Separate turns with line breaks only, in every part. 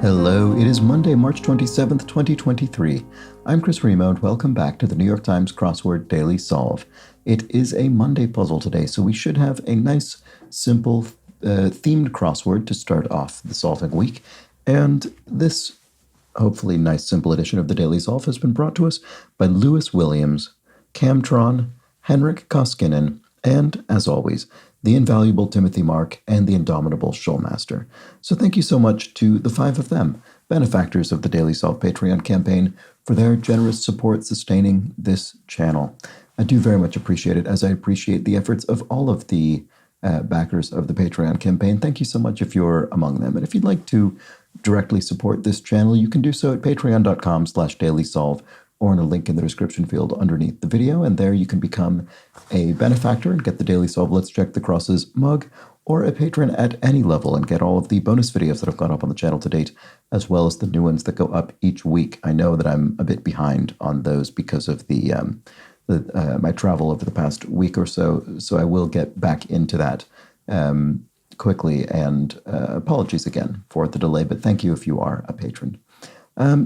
Hello, it is Monday, March 27th, 2023. I'm Chris Remo, and welcome back to the New York Times Crossword Daily Solve. It is a Monday puzzle today, so we should have a nice, simple, themed crossword to start off the solving week. And this, hopefully nice, simple edition of the Daily Solve has been brought to us by Lewis Williams, Camtron, Henrik Koskinen, and, as always, the invaluable Timothy Mark, and the indomitable Schulmaster. So thank you so much to the five of them, benefactors of the Daily Solve Patreon campaign, for their generous support sustaining this channel. I do very much appreciate it, as I appreciate the efforts of all of the backers of the Patreon campaign. Thank you so much if you're among them. And if you'd like to directly support this channel, you can do so at patreon.com/dailysolve, or in a link in the description field underneath the video, and there you can become a benefactor and get the Daily Solve Let's Check the Crosses mug, or a patron at any level and get all of the bonus videos that have gone up on the channel to date, as well as the new ones that go up each week. I know that I'm a bit behind on those because of my travel over the past week or so I will get back into that quickly, and apologies again for the delay, but thank you if you are a patron.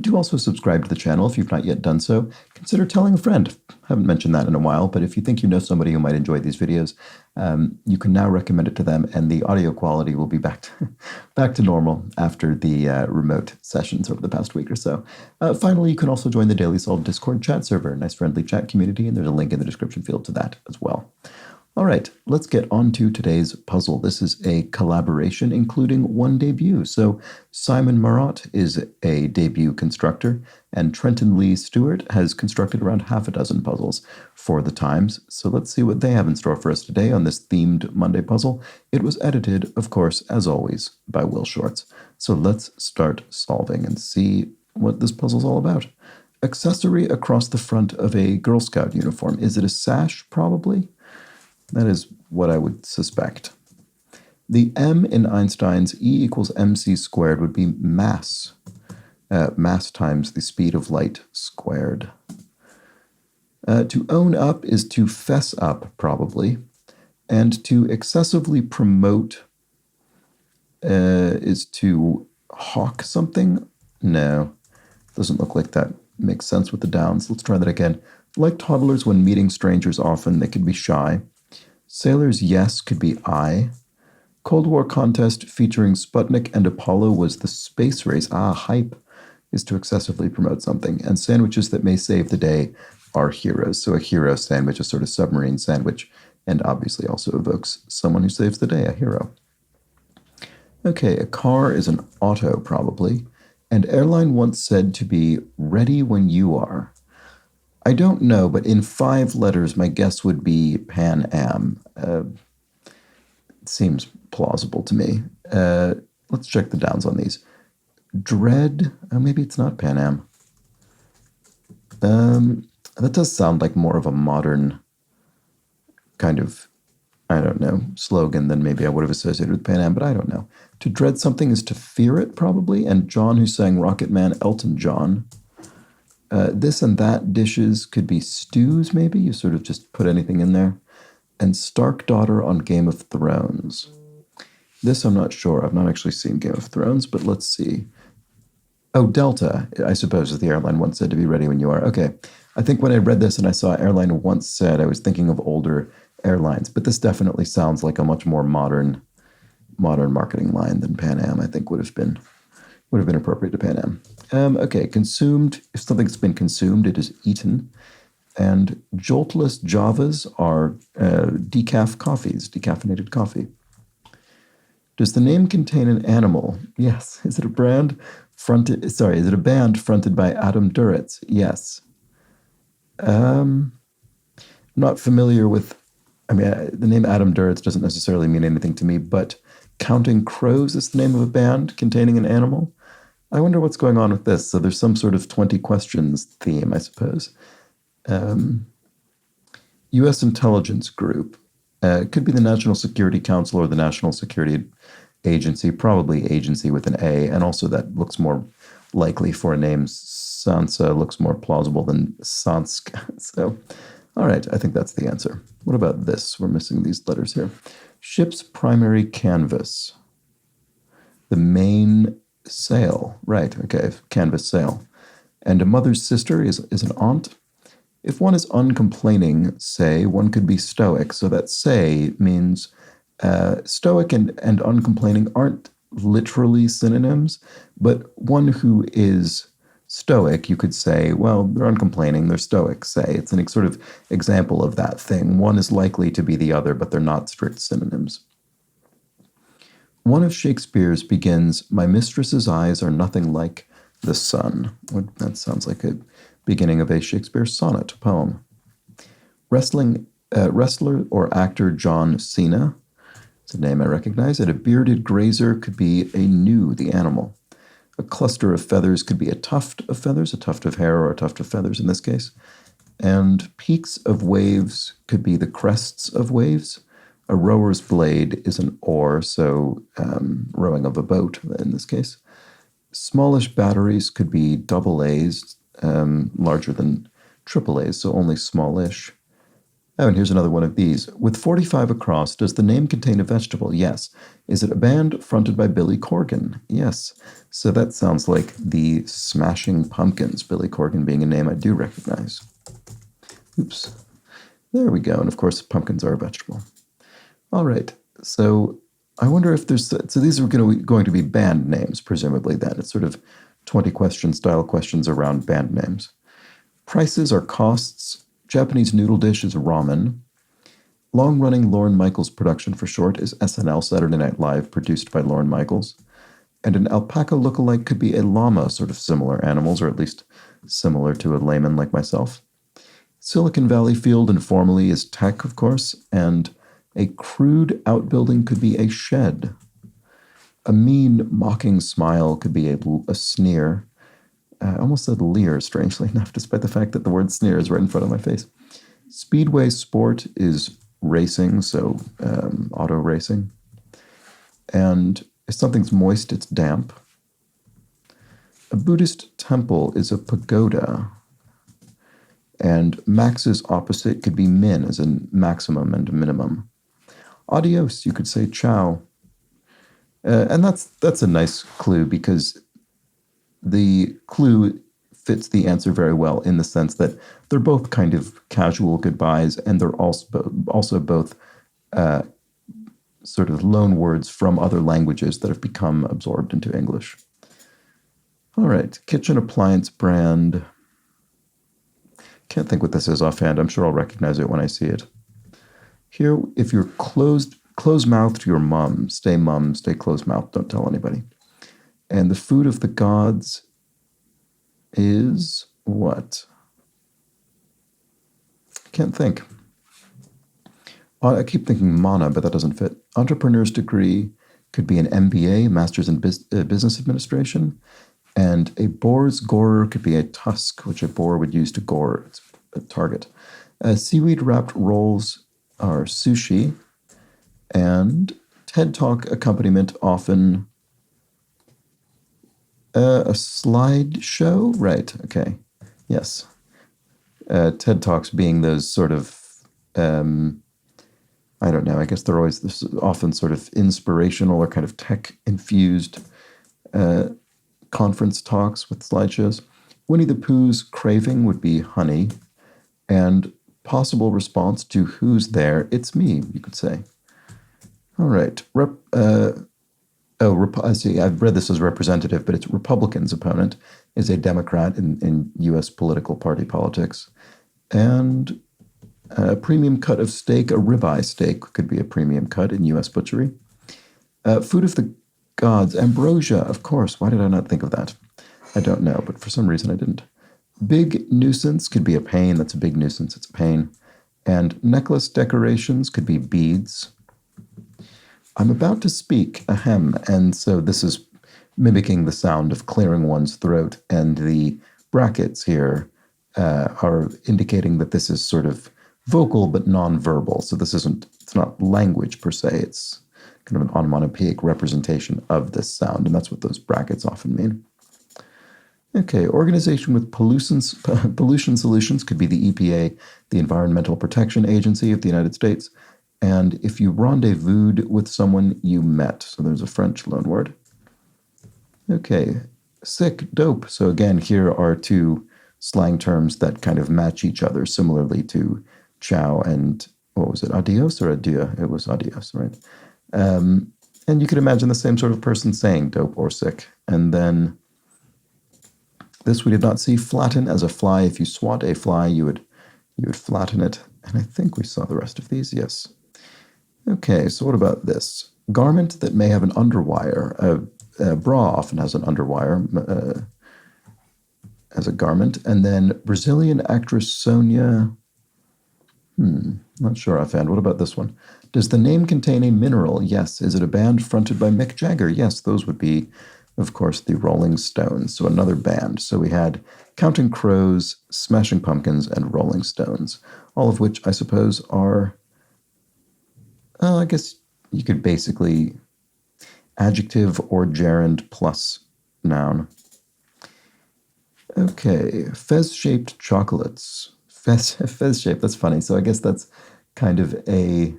Do also subscribe to the channel if you've not yet done so. Consider telling a friend. Haven't mentioned that in a while, but if you think you know somebody who might enjoy these videos, you can now recommend it to them, and the audio quality will be back to normal after the remote sessions over the past week or so. Finally, you can also join the Daily Solve Discord chat server, nice friendly chat community, and there's a link in the description field to that as well. All right, let's get on to today's puzzle. This is a collaboration including one debut. So Simon Marot is a debut constructor, and Trenton Lee Stewart has constructed around half a dozen puzzles for the Times. So let's see what they have in store for us today on this themed Monday puzzle. It was edited, of course, as always, by Will Shorts. So let's start solving and see what this puzzle's all about. Accessory across the front of a Girl Scout uniform. Is it a sash, probably? That is what I would suspect. The m in Einstein's E equals mc squared would be mass. Mass times the speed of light squared. To own up is to fess up, probably. And to excessively promote is to hawk something? No, doesn't look like that makes sense with the downs. Let's try that again. Like toddlers when meeting strangers often, they could be shy. Sailor's yes could be I. Cold War contest featuring Sputnik and Apollo was the space race. Hype is to excessively promote something. And sandwiches that may save the day are heroes. So a hero sandwich, a sort of submarine sandwich, and obviously also evokes someone who saves the day, a hero. Okay, a car is an auto, probably. And airline once said to be ready when you are. I don't know, but in 5 letters, my guess would be Pan Am. It seems plausible to me. Let's check the downs on these. Dread, maybe it's not Pan Am. That does sound like more of a modern kind of, I don't know, slogan than maybe I would have associated with Pan Am, but I don't know. To dread something is to fear it, probably, and John, who sang Rocket Man, Elton John. This and that dishes could be stews, maybe. You sort of just put anything in there. And Stark Daughter on Game of Thrones. This I'm not sure. I've not actually seen Game of Thrones, but let's see. Oh, Delta, I suppose, is the airline once said to be ready when you are. Okay. I think when I read this and I saw airline once said, I was thinking of older airlines, but this definitely sounds like a much more modern marketing line than Pan Am, I think would have been appropriate to Pan Am. Okay, consumed. If something's been consumed, it is eaten. And joltless Javas are decaf coffees, decaffeinated coffee. Does the name contain an animal? Yes. Is it a band fronted by Adam Duritz? Yes. Not familiar with, the name Adam Duritz doesn't necessarily mean anything to me, but Counting Crows is the name of a band containing an animal. I wonder what's going on with this. So there's some sort of 20 questions theme, I suppose. U.S. Intelligence Group. It could be the National Security Council or the National Security Agency, probably agency with an A, and also that looks more likely for a name. Sansa looks more plausible than Sansk. So, all right, I think that's the answer. What about this? We're missing these letters here. Ship's primary canvas. The main Sail, right, okay, canvas sail. And a mother's sister is an aunt. If one is uncomplaining, say, one could be stoic. So that say means stoic and uncomplaining aren't literally synonyms, but one who is stoic, you could say, well, they're uncomplaining, they're stoic, say. It's an sort of example of that thing. One is likely to be the other, but they're not strict synonyms. One of Shakespeare's begins, "My mistress's eyes are nothing like the sun." That sounds like a beginning of a Shakespeare sonnet poem. Wrestler or actor John Cena, it's a name I recognize, and a bearded grazer could be a gnu, the animal. A cluster of feathers could be a tuft of feathers, a tuft of hair or a tuft of feathers in this case. And peaks of waves could be the crests of waves. A rower's blade is an oar, so rowing of a boat in this case. Smallish batteries could be double A's, larger than triple A's, so only smallish. Oh, and here's another one of these. With 45 across, does the name contain a vegetable? Yes. Is it a band fronted by Billy Corgan? Yes. So that sounds like the Smashing Pumpkins, Billy Corgan being a name I do recognize. Oops. There we go. And of course, pumpkins are a vegetable. All right. So I wonder if there's, so these are going to be band names, presumably then. It's sort of 20 question style questions around band names. Prices are costs. Japanese noodle dish is ramen. Long-running Lorne Michaels production for short is SNL Saturday Night Live, produced by Lorne Michaels. And an alpaca lookalike could be a llama, sort of similar animals, or at least similar to a layman like myself. Silicon Valley Field informally is tech, of course, and a crude outbuilding could be a shed. A mean, mocking smile could be a sneer. I almost said leer, strangely enough, despite the fact that the word sneer is right in front of my face. Speedway sport is racing, so auto racing. And if something's moist, it's damp. A Buddhist temple is a pagoda. And max's opposite could be min, as in maximum and minimum. Adios, you could say ciao. And that's a nice clue because the clue fits the answer very well in the sense that they're both kind of casual goodbyes, and they're also both sort of loan words from other languages that have become absorbed into English. All right, kitchen appliance brand. Can't think what this is offhand. I'm sure I'll recognize it when I see it. Here, if you're close-mouthed, you're mum, stay close-mouthed, don't tell anybody. And the food of the gods is what? Can't think. I keep thinking mana, but that doesn't fit. Entrepreneur's degree could be an MBA, Master's in Business Administration. And a boar's gorer could be a tusk, which a boar would use to gore its target. Seaweed-wrapped rolls are sushi. And TED Talk accompaniment often a slideshow? Right, okay. Yes. TED Talks being those sort of, I don't know, I guess they're always often sort of inspirational or kind of tech-infused conference talks with slideshows. Winnie the Pooh's craving would be honey, and possible response to who's there, it's me, you could say. All right. See, I've read this as representative, but it's Republican's opponent is a Democrat in U.S. political party politics. And a premium cut of steak, a ribeye steak could be a premium cut in U.S. butchery. Food of the gods, ambrosia, of course. Why did I not think of that? I don't know, but for some reason I didn't. Big nuisance could be a pain. That's a big nuisance. It's a pain. And necklace decorations could be beads. I'm about to speak, ahem, and so this is mimicking the sound of clearing one's throat, and the brackets here are indicating that this is sort of vocal but non-verbal. So it's not language per se, it's kind of an onomatopoeic representation of this sound, and that's what those brackets often mean. Okay, organization with pollution solutions could be the EPA, the Environmental Protection Agency of the United States. And if you rendezvoused with someone you met, so there's a French loanword. Okay, sick, dope. So again, here are two slang terms that kind of match each other similarly to ciao and what was it, adios or adieu? It was adios, right? And you could imagine the same sort of person saying dope or sick. And then this we did not see. Flatten as a fly. If you swat a fly, you would flatten it. And I think we saw the rest of these. Yes. Okay. So what about this garment that may have an underwire? A bra often has an underwire as a garment. And then Brazilian actress Sonia. Not sure offhand. What about this one? Does the name contain a mineral? Yes. Is it a band fronted by Mick Jagger? Yes. Those would be, of course, the Rolling Stones. So another band. So we had Counting Crows, Smashing Pumpkins, and Rolling Stones, all of which I suppose are, I guess you could basically adjective or gerund plus noun. Okay, fez-shaped chocolates. Fez-shaped, that's funny. So I guess that's kind of a,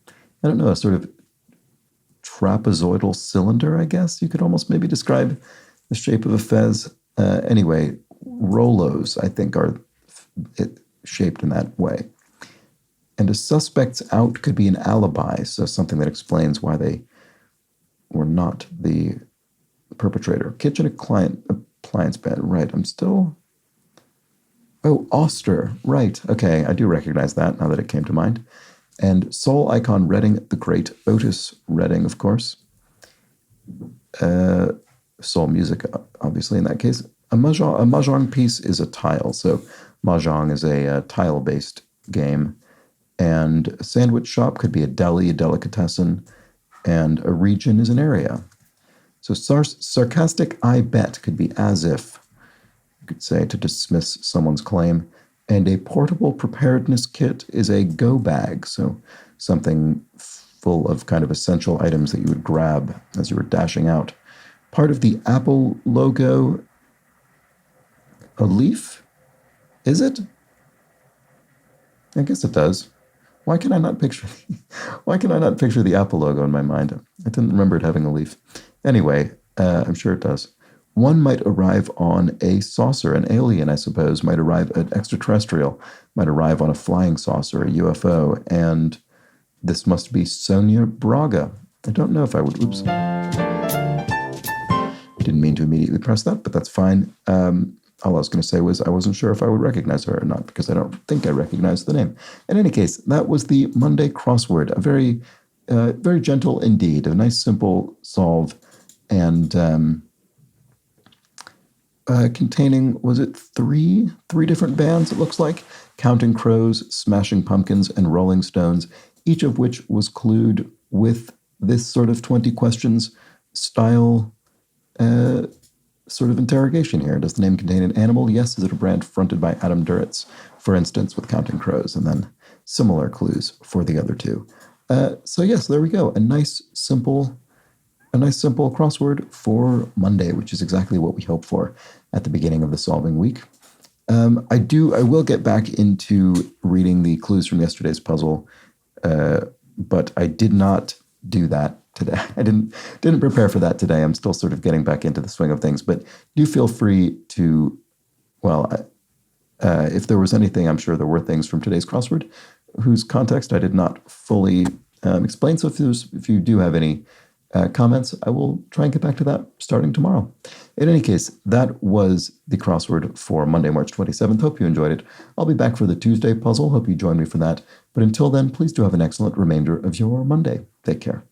I don't know, a sort of trapezoidal cylinder, I guess. You could almost maybe describe the shape of a fez. Anyway, Rolos, I think, are shaped in that way. And a suspect's out could be an alibi, so something that explains why they were not the perpetrator. Kitchen appliance bed, right. I'm still... Oh, Auster, right. Okay, I do recognize that now that it came to mind. And soul icon Redding the Great, Otis Redding, of course. Soul music, obviously, in that case. A mahjong piece is a tile. So mahjong is a tile-based game. And a sandwich shop could be a deli, a delicatessen. And a region is an area. So sarcastic I bet could be as if, you could say, to dismiss someone's claim. And a portable preparedness kit is a go bag, so something full of kind of essential items that you would grab as you were dashing out. Part of the Apple logo, a leaf? Is it? I guess it does. Why can I not picture the Apple logo in my mind? I didn't remember it having a leaf. Anyway, I'm sure it does. One might arrive on a saucer, an alien, I suppose, might arrive, an extraterrestrial, might arrive on a flying saucer, a UFO, and this must be Sonia Braga. I don't know if I would, oops. Didn't mean to immediately press that, but that's fine. All I was going to say was I wasn't sure if I would recognize her or not, because I don't think I recognize the name. In any case, that was the Monday crossword, a very, very gentle indeed, a nice, simple solve, and containing, was it three different bands, it looks like? Counting Crows, Smashing Pumpkins, and Rolling Stones, each of which was clued with this sort of 20 questions style sort of interrogation here. Does the name contain an animal? Yes. Is it a brand fronted by Adam Duritz, for instance, with Counting Crows? And then similar clues for the other two. So yes, there we go. A nice simple crossword for Monday, which is exactly what we hope for at the beginning of the solving week. I will get back into reading the clues from yesterday's puzzle, but I did not do that today. I didn't prepare for that today. I'm still sort of getting back into the swing of things, but do feel free to, if there was anything, I'm sure there were things from today's crossword whose context I did not fully explain. So if you do have any comments, I will try and get back to that starting tomorrow. In any case, that was the crossword for Monday, March 27th. Hope you enjoyed it. I'll be back for the Tuesday puzzle. Hope you join me for that. But until then, please do have an excellent remainder of your Monday. Take care.